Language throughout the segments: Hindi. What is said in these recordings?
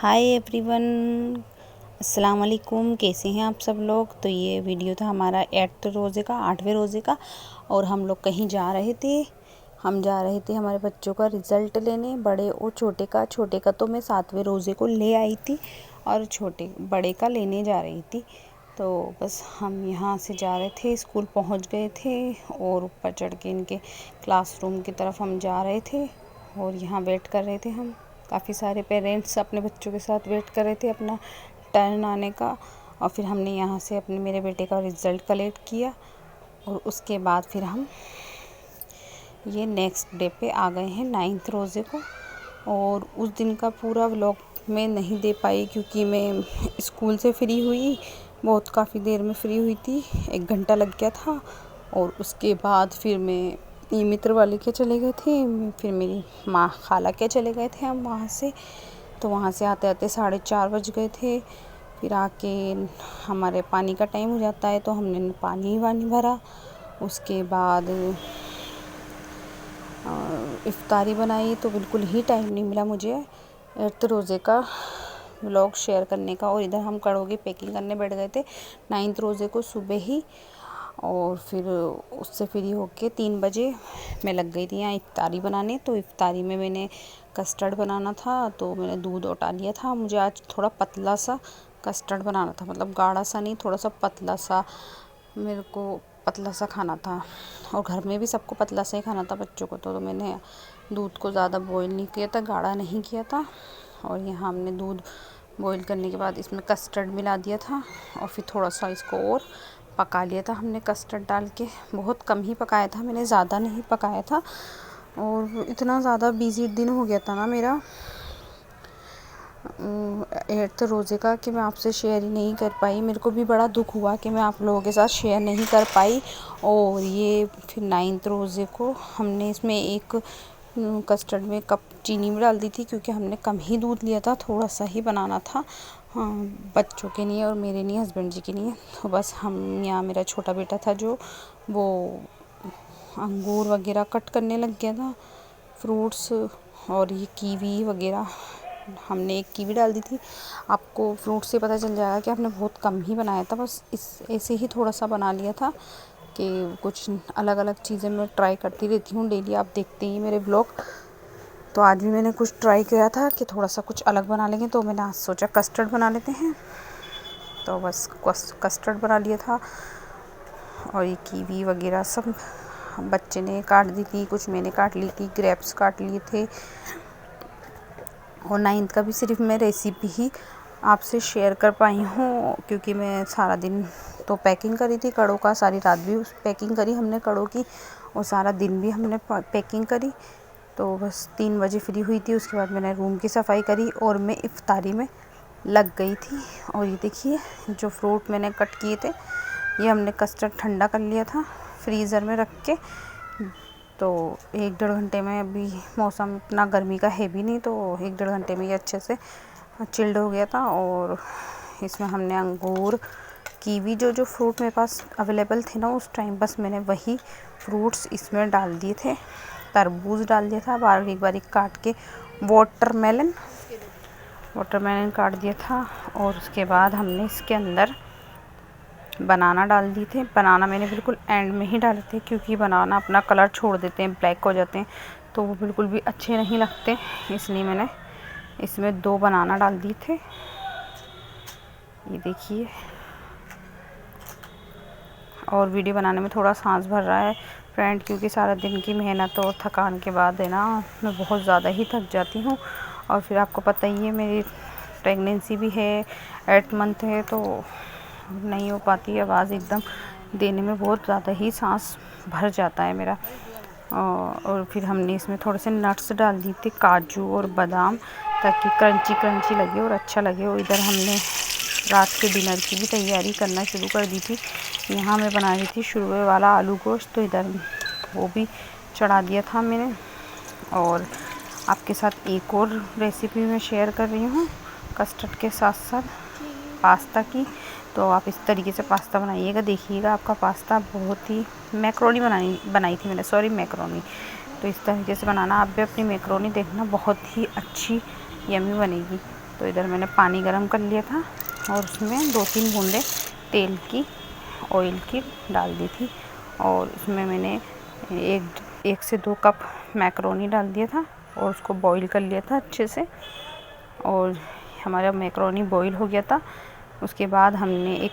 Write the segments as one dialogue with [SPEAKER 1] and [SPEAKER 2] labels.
[SPEAKER 1] हाय एवरीवन, अस्सलाम वालेकुम। कैसे हैं आप सब लोग। तो ये वीडियो था हमारा 8th रोज़े का, 8वें रोज़े का। और हम लोग कहीं जा रहे थे। हमारे बच्चों का रिज़ल्ट लेने, बड़े और छोटे का। छोटे का तो मैं 7वें रोज़े को ले आई थी और बड़े का लेने जा रही थी। तो बस हम यहाँ से जा रहे थे, स्कूल पहुँच गए थे और ऊपर चढ़ के इनके क्लासरूम की तरफ हम जा रहे थे। और यहाँ वेट कर रहे थे हम। काफ़ी सारे पेरेंट्स अपने बच्चों के साथ वेट कर रहे थे अपना टर्न आने का। और फिर हमने यहाँ से मेरे बेटे का रिज़ल्ट कलेक्ट किया और उसके बाद फिर हम ये नेक्स्ट डे पे आ गए हैं 9th रोज़े को। और उस दिन का पूरा व्लॉग मैं नहीं दे पाई क्योंकि मैं स्कूल से फ्री हुई, बहुत काफ़ी देर में फ्री हुई थी, 1 घंटा लग गया था। और उसके बाद फिर मैं मित्र वाले के चले गए थे, फिर मेरी माँ खाला के चले गए थे हम वहाँ से। तो वहाँ से आते आते 4:30 बज गए थे। फिर आके हमारे पानी का टाइम हो जाता है तो हमने पानी वानी भरा। उसके बाद इफ्तारी बनाई तो बिल्कुल ही टाइम नहीं मिला मुझे 8th रोज़े का व्लॉग शेयर करने का। और इधर हम कड़ों की पैकिंग करने बैठ गए थे 9th रोज़े को सुबह ही। और फिर उससे फ्री होके 3 बजे मैं लग गई थी यहाँ इफ्तारी बनाने। तो इफ्तारी में मैंने कस्टर्ड बनाना था तो मैंने दूध उठा लिया था। मुझे आज थोड़ा पतला सा कस्टर्ड बनाना था, मतलब गाढ़ा सा नहीं, थोड़ा सा पतला सा। मेरे को पतला सा खाना था और घर में भी सबको पतला सा ही खाना था बच्चों को। तो मैंने दूध को ज़्यादा बॉईल नहीं किया था, गाढ़ा नहीं किया था। और यहाँ हमने दूध बॉईल करने के बाद इसमें कस्टर्ड मिला दिया था और फिर थोड़ा सा इसको और पका लिया था हमने कस्टर्ड डाल के। बहुत कम ही पकाया था मैंने, ज़्यादा नहीं पकाया था। और इतना ज़्यादा बिज़ी दिन हो गया था ना मेरा 8th रोज़े का कि मैं आपसे शेयर ही नहीं कर पाई। मेरे को भी बड़ा दुख हुआ कि मैं आप लोगों के साथ शेयर नहीं कर पाई। और ये फिर 9th रोज़े को हमने इसमें एक कस्टर्ड में कप चीनी भी डाल दी थी क्योंकि हमने कम ही दूध लिया था, थोड़ा सा ही बनाना था। हाँ, बच्चों के लिए और मेरे लिए, हस्बैंड जी के लिए। तो बस हम यहाँ, मेरा छोटा बेटा था जो वो अंगूर वगैरह कट करने लग गया था, फ्रूट्स। और ये कीवी वगैरह, हमने एक कीवी डाल दी थी। आपको फ्रूट से पता चल जाएगा कि आपने बहुत कम ही बनाया था, बस ऐसे ही थोड़ा सा बना लिया था कि कुछ अलग अलग चीज़ें मैं ट्राई करती रहती हूँ डेली, आप देखते ही मेरे ब्लॉग। तो आज भी मैंने कुछ ट्राई किया था कि थोड़ा सा कुछ अलग बना लेंगे, तो मैंने आज सोचा कस्टर्ड बना लेते हैं। तो बस कस्टर्ड बना लिया था। और ये कीवी वगैरह सब बच्चे ने काट दी थी, कुछ मैंने काट ली थी, ग्रेप्स काट लिए थे। और 9th का भी सिर्फ मैं रेसिपी ही आपसे शेयर कर पाई हूँ क्योंकि मैं सारा दिन तो पैकिंग करी थी कड़ों का, सारी रात भी पैकिंग करी हमने कड़ों की और सारा दिन भी हमने पैकिंग करी। तो बस 3 बजे फ्री हुई थी। उसके बाद मैंने रूम की सफाई करी और मैं इफ्तारी में लग गई थी। और ये देखिए जो फ्रूट मैंने कट किए थे, ये हमने कस्टर्ड ठंडा कर लिया था फ्रीज़र में रख के। तो 1-1.5 घंटे में, अभी मौसम इतना गर्मी का है भी नहीं, तो 1-1.5 घंटे में ये अच्छे से चिल्ड हो गया था। और इसमें हमने अंगूर, कीवी, जो फ्रूट मेरे पास अवेलेबल थे ना उस टाइम, बस मैंने वही फ्रूट्स इसमें डाल दिए थे। तरबूज डाल दिया था बारीक बारीक काट के, वाटरमेलन काट दिया था। और उसके बाद हमने इसके अंदर बनाना डाल दिए थे। बनाना मैंने बिल्कुल एंड में ही डाले थे क्योंकि बनाना अपना कलर छोड़ देते हैं, ब्लैक हो जाते हैं, तो वो बिल्कुल भी अच्छे नहीं लगते, इसलिए मैंने इसमें 2 बनाना डाल दिए थे। ये देखिए। और वीडियो बनाने में थोड़ा सांस भर रहा है फ्रेंड, क्योंकि सारा दिन की मेहनत और थकान के बाद है ना, मैं बहुत ज़्यादा ही थक जाती हूँ। और फिर आपको पता ही है मेरी प्रेगनेंसी भी है, 8 मंथ है, तो नहीं हो पाती आवाज़ एकदम देने में, बहुत ज़्यादा ही सांस भर जाता है मेरा। और फिर हमने इसमें थोड़े से नट्स डाल दिए थे, काजू और बादाम, ताकि क्रंची लगे और अच्छा लगे। और इधर हमने रात के डिनर की भी तैयारी करना शुरू कर दी थी। यहाँ मैं बना रही थी शुरवे वाला आलू गोश्त, तो इधर वो भी चढ़ा दिया था मैंने। और आपके साथ एक और रेसिपी मैं शेयर कर रही हूँ कस्टर्ड के साथ साथ, पास्ता की। तो आप इस तरीके से पास्ता बनाइएगा, देखिएगा आपका पास्ता बहुत ही, मैक्रोनी बनाई थी मैंने, सॉरी मैक्रोनी। तो इस तरीके से बनाना आप भी अपनी मैक्रोनी, देखना बहुत ही अच्छी यम्मी बनेगी। तो इधर मैंने पानी गरम कर लिया था और उसमें 2-3 बूंदें तेल की, ऑयल की डाल दी थी और उसमें मैंने 1 से 2 कप मैक्रोनी डाल दिया था और उसको बॉईल कर लिया था अच्छे से। और हमारा मैक्रोनी बॉईल हो गया था। उसके बाद हमने एक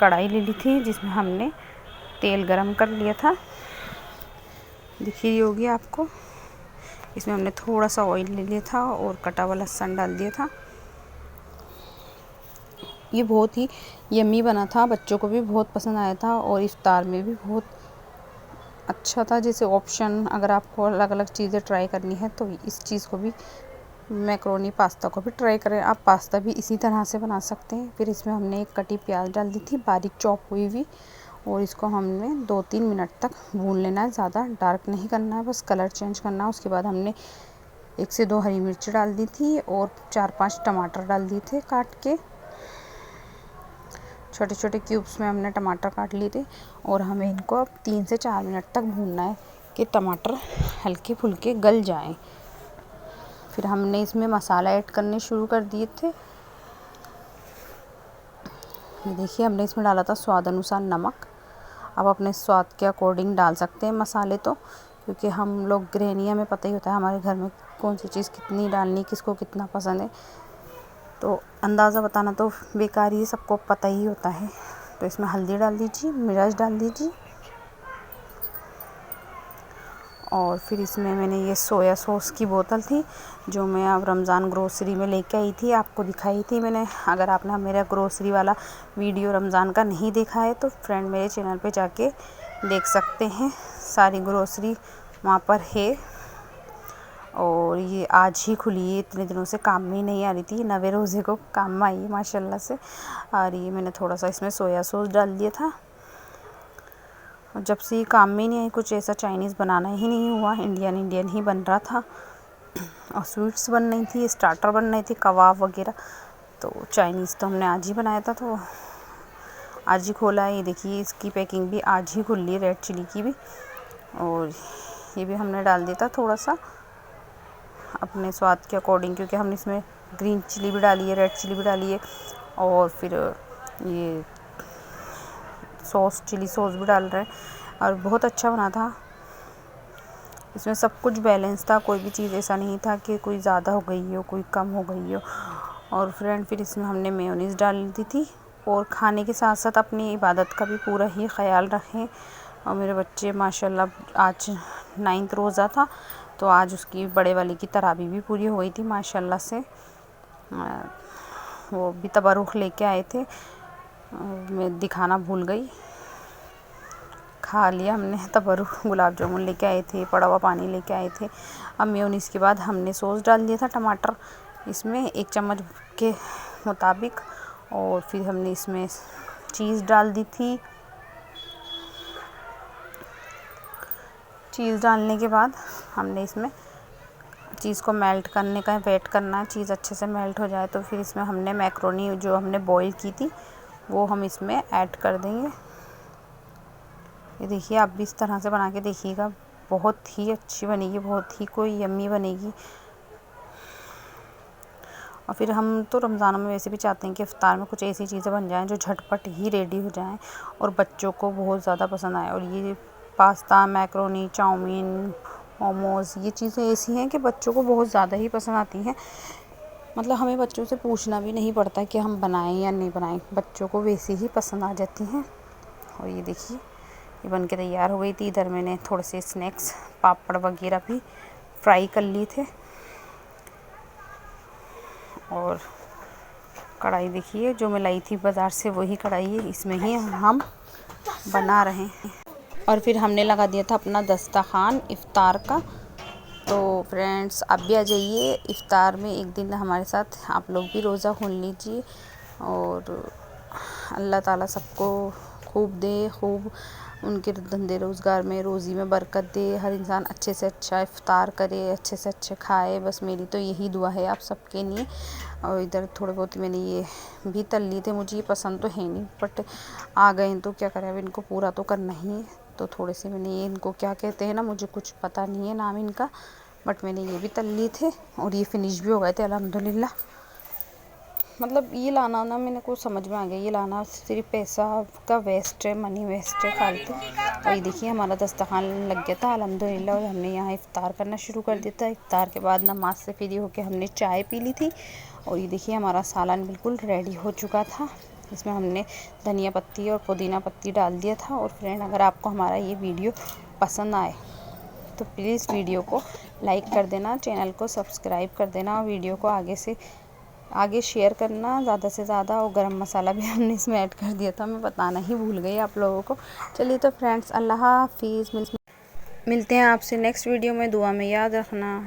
[SPEAKER 1] कढ़ाई ले ली थी जिसमें हमने तेल गरम कर लिया था, दिख रही होगी आपको। इसमें हमने थोड़ा सा ऑयल ले लिया था और कटा हुआ लहसुन डाल दिया था। ये बहुत ही यम्मी बना था, बच्चों को भी बहुत पसंद आया था और इफ्तार में भी बहुत अच्छा था। जैसे ऑप्शन, अगर आपको अलग अलग चीज़ें ट्राई करनी है तो इस चीज़ को भी, मैक्रोनी पास्ता को भी ट्राई करें। आप पास्ता भी इसी तरह से बना सकते हैं। फिर इसमें हमने एक कटी प्याज डाल दी थी बारीक चॉप हुई हुई और इसको हमने 2-3 मिनट तक भून लेना है। ज़्यादा डार्क नहीं करना है, बस कलर चेंज करना है। उसके बाद हमने 1 से 2 हरी मिर्च डाल दी थी और 4-5 टमाटर डाल दिए थे काट के। छोटे छोटे क्यूब्स में हमने टमाटर काट लिए थे और हमें इनको अब 3 से 4 मिनट तक भूनना है कि टमाटर हल्के फुल्के गल जाएं। फिर हमने इसमें मसाला ऐड करने शुरू कर दिए थे। ये देखिए, हमने इसमें डाला था स्वाद अनुसार नमक। अब अपने स्वाद के अकॉर्डिंग डाल सकते हैं मसाले तो, क्योंकि हम लोग गृहिणी, हमें पता ही होता है हमारे घर में कौन सी चीज़ कितनी डालनी, किसको कितना पसंद है। तो अंदाज़ा बताना तो बेकार ही, सबको पता ही होता है। तो इसमें हल्दी डाल दीजिए, मिर्च डाल दीजिए और फिर इसमें मैंने ये सोया सॉस की बोतल थी जो मैं अब रमज़ान ग्रोसरी में लेके आई थी, आपको दिखाई थी मैंने। अगर आपने मेरा ग्रोसरी वाला वीडियो रमज़ान का नहीं देखा है तो फ्रेंड मेरे चैनल पे जाके देख सकते हैं, सारी ग्रोसरी वहाँ पर है। और ये आज ही खुली है, इतने दिनों से काम में ही नहीं आ रही थी, 9वें रोज़े को काम में आई माशाल्लाह से। और ये मैंने थोड़ा सा इसमें सोया सॉस डाल दिया था। और जब से ये काम में ही नहीं आई, कुछ ऐसा चाइनीज़ बनाना ही नहीं हुआ, इंडियन ही बन रहा था। और स्वीट्स बन रही थी, स्टार्टर बन रही थी, कबाब वगैरह। तो चाइनीज़ तो हमने आज ही बनाया था, तो आज ही खोला है। ये देखिए, इसकी पैकिंग भी आज ही खुल ली, रेड चिली की भी। और ये भी हमने डाल दिया था थोड़ा सा अपने स्वाद के अकॉर्डिंग, क्योंकि हमने इसमें ग्रीन चिली भी डाली है, रेड चिली भी डाली है और फिर ये चिली सॉस भी डाल रहे हैं। और बहुत अच्छा बना था, इसमें सब कुछ बैलेंस था, कोई भी चीज़ ऐसा नहीं था कि कोई ज़्यादा हो गई हो, कोई कम हो गई हो। और फ्रेंड फिर इसमें हमने मेयोनीज़ डाल दी थी। और खाने के साथ साथ अपनी इबादत का भी पूरा ही ख्याल रखें। और मेरे बच्चे माशाल्लाह, आज 9th रोज़ा था तो आज उसकी बड़े वाले की तरावी भी पूरी हो गई थी माशाल्लाह से। वो भी तबरुख लेके आए थे, मैं दिखाना भूल गई। खा लिया हमने तबरुख, गुलाब जामुन लेके आए थे, पड़ा हुआ पानी लेके आए थे। अब मेयोनीज़ के बाद हमने सॉस डाल दिया था टमाटर इसमें 1 चम्मच के मुताबिक। और फिर हमने इसमें चीज़ डाल दी थी। चीज़ डालने के बाद हमने इसमें चीज़ को मेल्ट करने का वेट करना है, चीज़ अच्छे से मेल्ट हो जाए तो फिर इसमें हमने मैक्रोनी जो हमने बॉईल की थी वो हम इसमें ऐड कर देंगे। ये देखिए, आप भी इस तरह से बना के देखिएगा, बहुत ही अच्छी बनेगी, बहुत ही कोई यम्मी बनेगी। और फिर हम तो रमज़ान में वैसे भी चाहते हैं कि इफ्तार में कुछ ऐसी चीज़ें बन जाएं जो झटपट ही रेडी हो जाएं और बच्चों को बहुत ज़्यादा पसंद आए। और ये पास्ता, मैक्रोनी, चाउमीन, मोमोज़, ये चीज़ें ऐसी हैं कि बच्चों को बहुत ज़्यादा ही पसंद आती हैं। मतलब हमें बच्चों से पूछना भी नहीं पड़ता कि हम बनाएं या नहीं बनाएं, बच्चों को वैसे ही पसंद आ जाती हैं। और ये देखिए, ये बन के तैयार हो गई थी। इधर मैंने थोड़े से स्नैक्स, पापड़ वगैरह भी फ्राई कर लिए थे। और कढ़ाई देखिए, जो मैं लाई थी बाज़ार से वही कढ़ाई है, इसमें ही हम बना रहे हैं। और फिर हमने लगा दिया था अपना दस्तरखान इफ़्तार का। तो फ्रेंड्स, आप भी आ जाइए इफ़्तार में एक दिन हमारे साथ, आप लोग भी रोज़ा खोल लीजिए। और अल्लाह ताला सबको खूब दे, खूब उनके धंधे रोज़गार में, रोज़ी में बरकत दे। हर इंसान अच्छे से अच्छा इफ़्तार करे, अच्छे से अच्छे खाए, बस मेरी तो यही दुआ है आप सबके लिए। और इधर थोड़े बहुत मैंने ये भी तल लिए थे, मुझे ये पसंद तो है नहीं बट आ गए तो क्या करें, अब इनको पूरा तो करना ही है। तो थोड़े से मैंने ये, इनको क्या कहते हैं ना, मुझे कुछ पता नहीं है नाम इनका, बट मैंने ये भी तल लिए थे और ये फिनिश भी हो गए थे अल्हम्दुलिल्लाह। मतलब ये लाना ना मेरे को समझ में आ गया, ये लाना सिर्फ पैसा का वेस्ट है, मनी वेस्ट है फालतू। और ये देखिए हमारा दस्तरखान लग गया था अल्हम्दुलिल्लाह, और हमने यहाँ इफ़्तार करना शुरू कर दिया था। इफ़्तार के बाद नमाज से फ्री होकर हमने चाय पी ली थी। और ये देखिए हमारा सालन बिल्कुल रेडी हो चुका था। इसमें हमने धनिया पत्ती और पुदीना पत्ती डाल दिया था। और फ्रेंड, अगर आपको हमारा ये वीडियो पसंद आए तो प्लीज़ वीडियो को लाइक कर देना, चैनल को सब्सक्राइब कर देना, और वीडियो को आगे शेयर करना ज़्यादा से ज़्यादा। और गरम मसाला भी हमने इसमें ऐड कर दिया था, मैं बताना ही भूल गई आप लोगों को। चलिए तो फ्रेंड्स, अल्लाह हाफिज़, मिलते हैं आपसे नेक्स्ट वीडियो में। दुआ में याद रखना।